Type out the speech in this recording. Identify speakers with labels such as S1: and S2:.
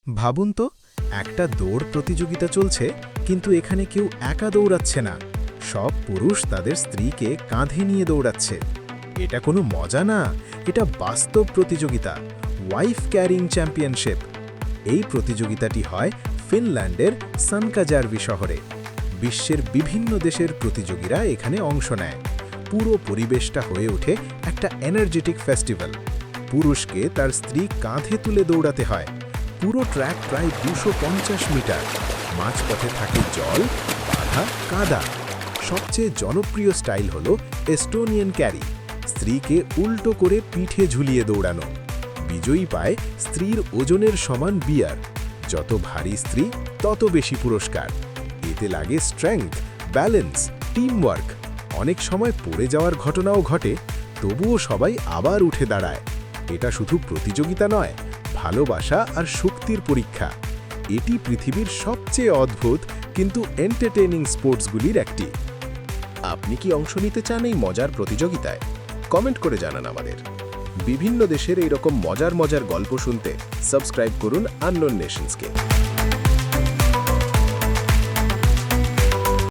S1: ভাবুন তো, একটা দৌড় প্রতিযোগিতা চলছে, কিন্তু এখানে কেউ একা দৌড়াচ্ছে না। সব পুরুষ তাদের স্ত্রীকে কাঁধে নিয়ে দৌড়াচ্ছে। এটা কোনো মজা না, এটা বাস্তব প্রতিযোগিতা, ওয়াইফ ক্যারিং চ্যাম্পিয়নশিপ। এই প্রতিযোগিতাটি হয় ফিনল্যান্ডের সানকাজারভি শহরে। বিশ্বের বিভিন্ন দেশের প্রতিযোগীরা এখানে অংশ নেয়। পুরো পরিবেশটা হয়ে ওঠে একটা এনার্জেটিক ফেস্টিভ্যাল। পুরুষকে তার স্ত্রী কাঁধে তুলে দৌড়াতে হয়। পুরো ট্র্যাক প্রায় 250 মিটার। মাঝপথে থাকে জল, বাধা, কাদা। সবচেয়ে জনপ্রিয় স্টাইল হল এস্টোনিয়ান ক্যারি, স্ত্রীকে উল্টো করে পিঠে ঝুলিয়ে দৌড়ানো। বিজয়ী পায় স্ত্রীর ওজনের সমান বিয়ার। যত ভারী স্ত্রী, তত বেশি পুরস্কার। এতে লাগে স্ট্রেংথ, ব্যালেন্স, টিমওয়ার্ক। অনেক সময় পড়ে যাওয়ার ঘটনাও ঘটে, তবুও সবাই আবার উঠে দাঁড়ায়। এটা শুধু প্রতিযোগিতা নয়, ভালোবাসা আর শক্তির পরীক্ষা। এটি পৃথিবীর সবচেয়ে অদ্ভুত কিন্তু এন্টারটেইনিং স্পোর্টসগুলির একটি। আপনি কি অংশ নিতে চান এই মজার প্রতিযোগিতায়? কমেন্ট করে জানান আমাদের। বিভিন্ন দেশের এইরকম মজার মজার গল্প শুনতে সাবস্ক্রাইব করুন আননোন নেশনসকে।